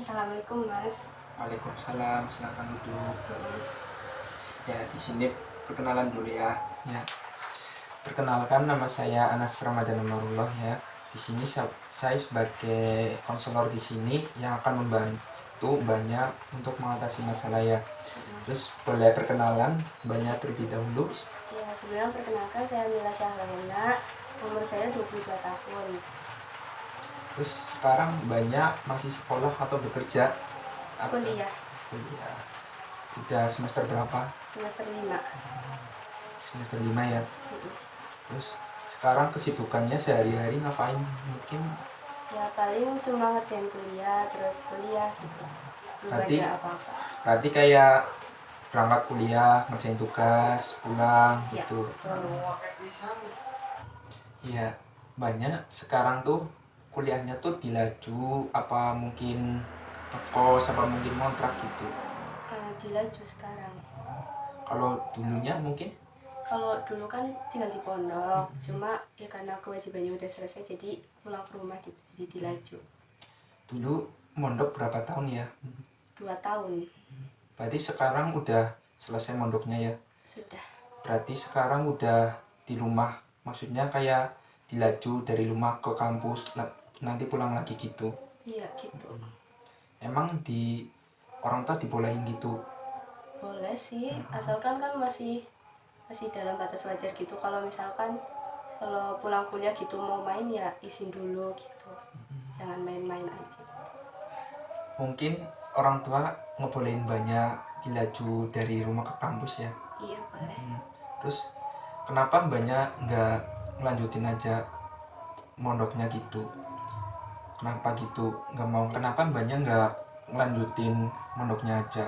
Assalamualaikum Mas. Waalaikumsalam, silakan duduk. Mm-mm. Ya, di sini perkenalan dulu ya. Ya, perkenalkan nama saya Anas Ramadan Amarullah ya. Di sini saya sebagai konselor di sini yang akan membantu banyak untuk mengatasi masalah ya. Terus boleh perkenalan banyak terlebih dahulu. Ya, sebelum perkenalkan saya Mila Syahrana, umur saya 22 tahun. Terus sekarang banyak masih sekolah atau bekerja? Kuliah Kuliah. Udah semester berapa? semester 5. Semester 5 ya. Mm-mm. Terus sekarang kesibukannya sehari-hari ngapain? Mungkin Ya paling cuma ngerjain kuliah, terus kuliah gitu. Belum Berarti- ada apa-apa. berarti kayak berangkat kuliah, ngerjain tugas, pulang Ya, gitu. betul. Iya, banyak sekarang tuh kuliahnya tuh dilaju apa mungkin kos apa mungkin kontrak gitu. Dilaju sekarang. Kalau dulunya mungkin Kalau dulu kan tinggal di pondok, cuma ya karena kewajibannya udah selesai jadi pulang ke rumah gitu, jadi dilaju. dulu mondok berapa tahun ya? 2 tahun Berarti sekarang udah selesai mondoknya ya. sudah. Berarti sekarang udah di rumah, maksudnya kayak dilaju dari rumah ke kampus nanti pulang lagi gitu. Iya gitu. Emang di orang tua dibolehin gitu? Boleh sih, asalkan kan masih dalam batas wajar gitu. Kalau misalkan kalau pulang kuliah gitu mau main ya izin dulu gitu, jangan main-main aja. Mungkin orang tua ngebolehin banyak dilaju dari rumah ke kampus ya. Iya boleh. Terus kenapa banyak nggak ngelanjutin aja mondoknya gitu? Kenapa gitu nggak mau? Kenapa banyak nggak ngelanjutin mondoknya aja?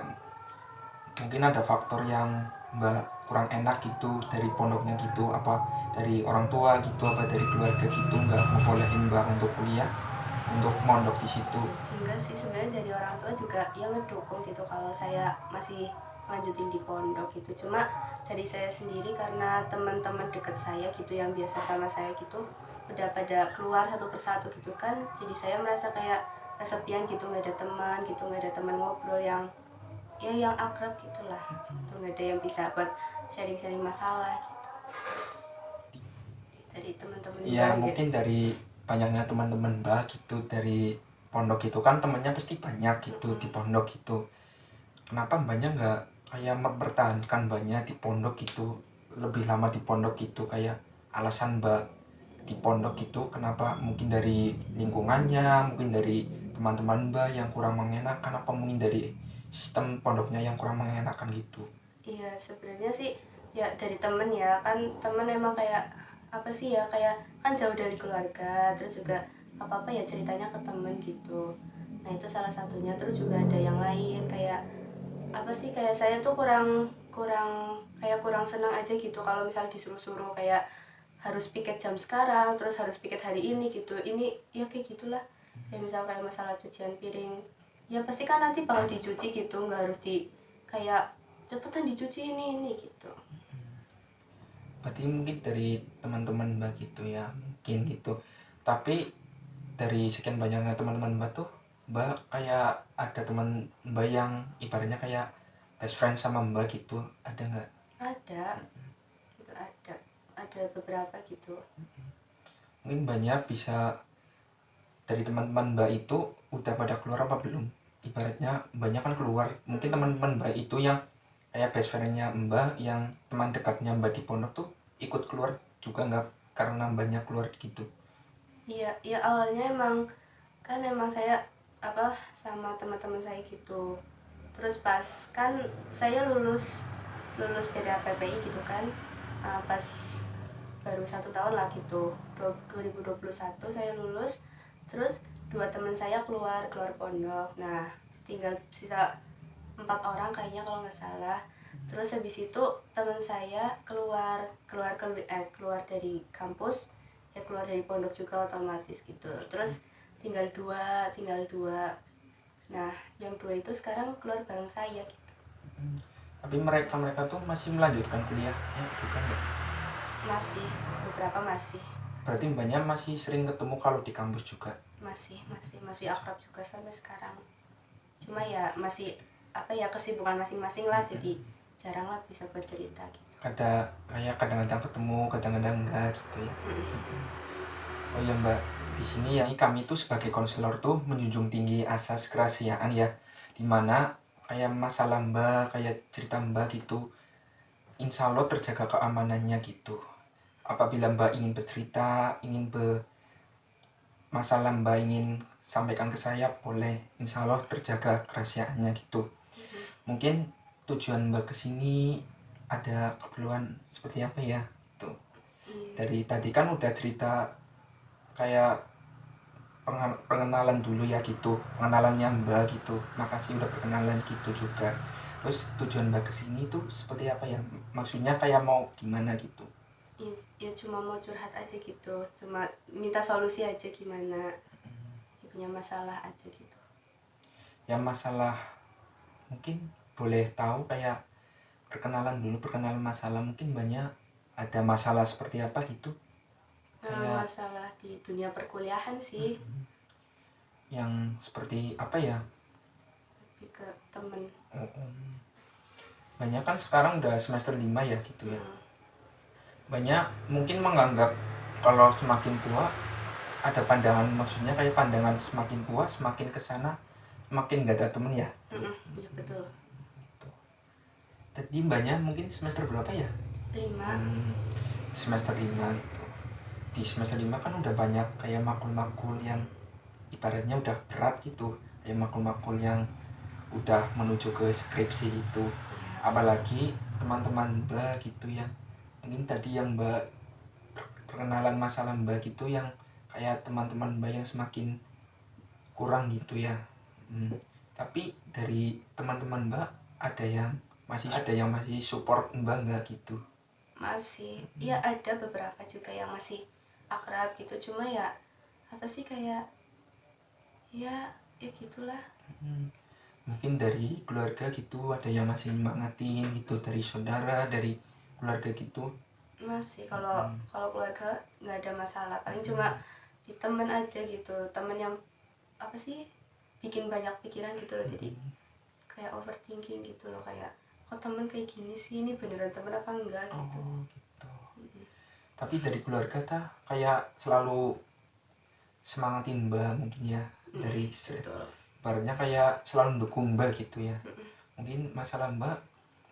Mungkin ada faktor yang mbak kurang enak gitu dari pondoknya gitu, apa dari orang tua gitu, apa dari keluarga gitu nggak ngebolehin mbak untuk kuliah, untuk mondok di situ. Enggak sih, sebenarnya dari orang tua juga yang ngedukung gitu kalau saya masih lanjutin di pondok gitu. Cuma dari saya sendiri karena teman-teman dekat saya gitu yang biasa sama saya gitu udah pada keluar satu persatu gitu kan, jadi saya merasa kayak kesepian gitu, nggak ada teman gitu, nggak ada teman ngobrol yang akrab gitulah, tuh nggak ada yang bisa buat sharing-sharing masalah gitu dari teman-teman. Ya mungkin dari banyaknya teman-teman mbak gitu dari pondok itu kan temennya pasti banyak gitu di pondok itu. Kenapa mbaknya nggak kayak mempertahankan mbaknya di pondok gitu, lebih lama di pondok gitu, kayak alasan mbak di pondok itu kenapa? Mungkin dari lingkungannya, mungkin dari teman-teman mbak yang kurang mengenakan, apa mungkin dari sistem pondoknya yang kurang mengenakan gitu? Iya sebenarnya sih ya dari temen ya kan, temen emang kayak apa sih ya, kayak kan jauh dari keluarga, terus juga apa apa ya ceritanya ke temen gitu. Nah itu salah satunya. Terus juga ada yang lain kayak apa sih, kayak saya tuh kurang kurang kayak kurang senang aja gitu kalau misal disuruh-suruh kayak harus piket jam sekarang, terus harus piket hari ini gitu. Ini ya kayak gitulah. Kayak misal kayak masalah cucian piring, ya pasti kan nanti bakal dicuci gitu, nggak harus di kayak cepetan dicuci ini gitu. Berarti mungkin dari teman-teman mbak gitu ya, mungkin gitu. Tapi dari sekian banyaknya teman-teman mbak tuh, mbak kayak ada teman mbak yang ibaratnya kayak best friend sama mbak gitu, ada nggak? Ada gitu, ada beberapa gitu. Mungkin banyak bisa dari teman-teman mbak itu udah pada keluar apa belum? Ibaratnya banyak kan keluar, mungkin teman-teman mbak itu yang kayak best friendnya mbak, yang teman dekatnya mbak di pondok tuh ikut keluar juga nggak karena banyak keluar gitu? Iya ya, awalnya emang saya apa sama teman-teman saya gitu. Terus pas kan saya lulus lulus beda PPI gitu kan. Pas baru 1 tahun lah gitu, 2021 saya lulus. Terus 2 teman saya keluar pondok. Nah tinggal sisa 4 orang kayaknya kalau nggak salah. Terus habis itu teman saya keluar dari kampus, ya keluar dari pondok juga otomatis gitu. Terus tinggal dua. Nah yang 2 itu sekarang keluar bareng saya gitu. Tapi mereka tuh masih melanjutkan kuliah ya, bukan ya? Masih, beberapa masih. Berarti mbaknya masih sering ketemu kalau di kampus juga? Masih akrab juga sampai sekarang. cuma ya masih apa ya, kesibukan masing-masing lah, jadi jarang lah bisa buat cerita gitu. Kayak kadang-kadang ketemu, kadang-kadang enggak gitu ya. Oh ya Mbak, di sini ya kami tuh sebagai konselor tuh menjunjung tinggi asas kerahasiaan ya, dimana kayak masalah Mbak, kayak cerita Mbak gitu, insya Allah terjaga keamanannya gitu. Apabila Mbak ingin bercerita, masalah Mbak ingin sampaikan ke saya, boleh, insya Allah terjaga kerahasiaannya gitu. Mungkin tujuan Mbak kesini ada keperluan seperti apa ya tuh. Dari tadi kan udah cerita kayak pengenalan dulu ya gitu, pengenalannya Mbak gitu, makasih udah perkenalan gitu juga. Terus tujuan Mbak kesini tuh seperti apa ya, maksudnya kayak mau gimana gitu? Ya cuma mau curhat aja gitu, cuma minta solusi aja gimana, punya masalah aja gitu. Ya masalah, mungkin boleh tahu kayak perkenalan masalah, mungkin banyak ada masalah seperti apa gitu, kayak Masalah di dunia perkuliahan sih, yang seperti apa ya. lebih ke temen. Banyak kan sekarang udah semester 5 ya gitu ya. Banyak mungkin menganggap kalau semakin tua ada pandangan, maksudnya kayak pandangan semakin tua semakin kesana semakin gak ada temen ya. Ya betul. Tadi banyak mungkin semester berapa ya? 5. Semester 5 itu. Di semester 5 kan udah banyak kayak makul-makul yang ibaratnya udah berat gitu, kayak makul-makul yang udah menuju ke skripsi gitu. Apalagi teman-teman Mbak gitu ya, mungkin tadi yang Mbak perkenalan masalah Mbak gitu, yang kayak teman-teman Mbak yang semakin kurang gitu ya. Tapi dari teman-teman Mbak ada yang masih support Mbak nggak gitu? Masih, ya ada beberapa juga yang masih akrab gitu, cuma ya apa sih, kayak ya gitulah. Mungkin dari keluarga gitu ada yang masih nyemangatin gitu, dari saudara, dari keluarga gitu? Masih, kalau keluarga nggak ada masalah, paling cuma di temen aja gitu, temen yang apa sih, bikin banyak pikiran gitu loh, jadi kayak overthinking gitu loh, kayak kok temen kayak gini sih, ini beneran temen apa enggak gitu. Gitu. Tapi dari keluarga kayak selalu semangatin Mbak mungkin ya, dari ibaratnya kayak selalu mendukung Mbak gitu ya. Mungkin masalah Mbak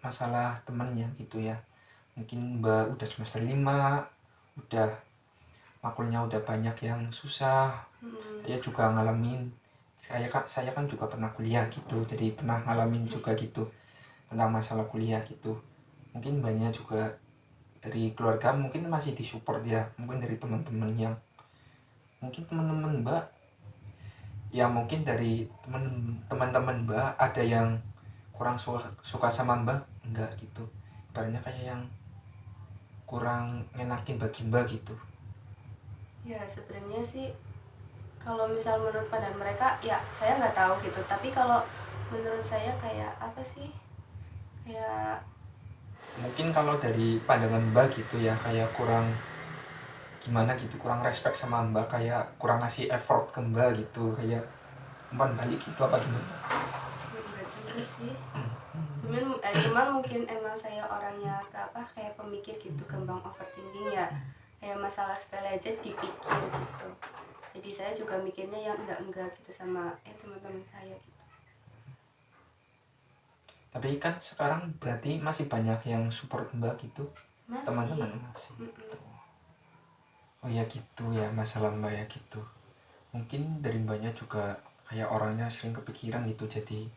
masalah temennya gitu ya, mungkin Mbak udah semester 5, udah makulnya udah banyak yang susah. Saya juga ngalamin, saya kan juga pernah kuliah gitu, jadi pernah ngalamin juga gitu tentang masalah kuliah gitu. Mungkin banyak juga dari keluarga mungkin masih disupport ya, mungkin dari teman-teman yang mungkin teman-teman Mbak ya, mungkin dari teman-teman Mbak ada yang kurang suka sama Mbak enggak gitu, ibaratnya kayak yang kurang ngenakin bagi Mbak gitu. Ya sebenarnya sih kalau misal menurut pandangan mereka ya saya nggak tahu gitu, tapi kalau menurut saya kayak apa sih, kayak Mungkin kalau dari pandangan Mbak gitu ya, kayak kurang gimana gitu, kurang respect sama Mbak, kayak kurang ngasih effort ke Mbak gitu, kayak umpan balik gitu apa gimana? enggak juga sih, cuman mungkin emang saya orangnya kayak pemikir gitu, gampang overthinking ya, kayak masalah sepele aja dipikir gitu, jadi saya juga mikirnya yang enggak gitu sama teman-teman saya gitu. Tapi kan sekarang berarti masih banyak yang support Mbak gitu, Masih. teman-teman masih. Oh ya gitu ya, masalah Mbak ya gitu. Mungkin dari Mbaknya juga kayak orangnya sering kepikiran gitu, jadi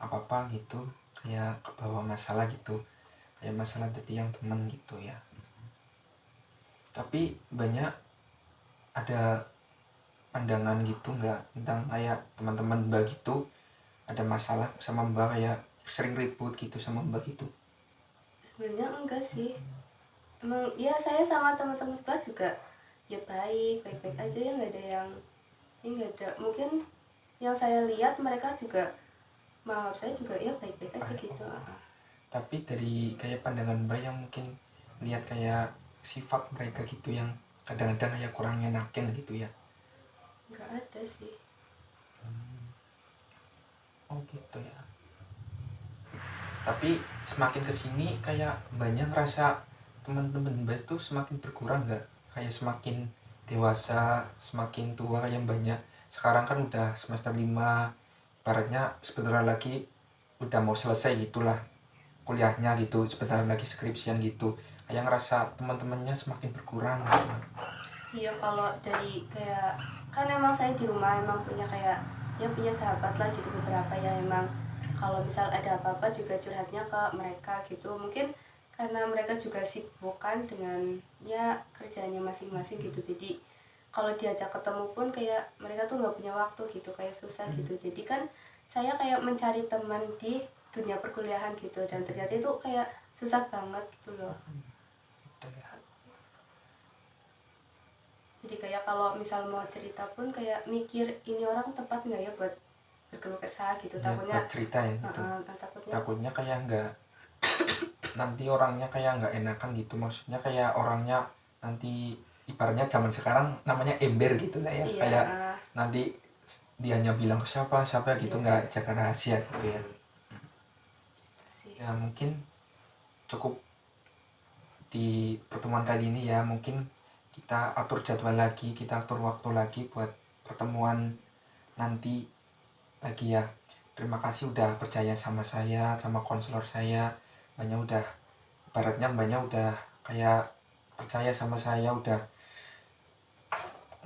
apa-apa gitu kayak kebawa masalah gitu, kayak masalah tadi yang teman gitu ya. Tapi banyak ada pandangan gitu nggak tentang kayak teman-teman Mbak gitu ada masalah sama Mbak, kayak sering ribut gitu sama Mbak gitu? Sebenarnya enggak sih, emang ya saya sama teman-teman kelas juga ya baik-baik aja, ya nggak ada yang nggak ada, mungkin yang saya lihat mereka juga menganggap saya juga ya baik-baik aja gitu. Tapi dari kayak pandangan Mbak yang mungkin lihat kayak sifat mereka gitu yang kadang-kadang kayak kurang enakin gitu ya? Nggak ada sih. Oh gitu ya. Tapi semakin kesini kayak banyak ngerasa teman-teman Mbak tuh semakin berkurang nggak? Kayak semakin dewasa, semakin tua kayak banyak. Sekarang kan udah semester 5, ibaratnya sebentar lagi udah mau selesai gitulah kuliahnya gitu, sebentar lagi skripsian gitu. Kayak ngerasa teman-temannya semakin berkurang gitu. Iya, kalau dari kayak kan emang saya di rumah emang punya kayak ya punya sahabat lah gitu beberapa yang emang kalau misal ada apa-apa juga curhatnya ke mereka gitu. Mungkin karena mereka juga sibuk kan dengan ya kerjanya masing-masing gitu. Jadi kalau diajak ketemu pun kayak mereka tuh nggak punya waktu gitu, kayak susah gitu. Jadi kan saya kayak mencari teman di dunia perkuliahan gitu, dan ternyata itu kayak susah banget gitu loh. Gitu ya. Jadi kayak kalau misal mau cerita pun kayak mikir ini orang tepat nggak ya buat berkeluh kesah gitu, Ya, takutnya buat cerita ya gitu. takutnya Takutnya kayak nggak, nanti orangnya kayak nggak enakan gitu, maksudnya kayak orangnya nanti ibaratnya zaman sekarang namanya ember gitu lah ya, iya kayak nanti dianya bilang ke siapa siapa gitu, iya, nggak jaga rahasia gitu ya. gitu sih. Ya mungkin cukup di pertemuan kali ini ya, mungkin kita atur jadwal lagi, kita atur waktu lagi buat pertemuan nanti lagi ya. Terima kasih udah percaya sama saya, sama konselor saya. Banyak udah, ibaratnya banyak udah kayak percaya sama saya, udah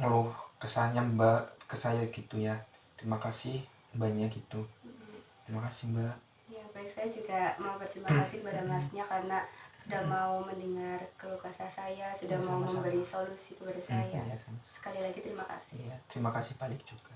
ngeluh kesannya Mbak ke saya gitu ya. Terima kasih banyak gitu. Terima kasih Mbak. Ya baik, saya juga mau berterima kasih kepada masnya karena sudah mau mendengar keluh kesah saya, sudah Ya, mau sama-sama. memberi solusi kepada saya. Ya, sama. Sekali lagi terima kasih. Iya, terima kasih balik juga.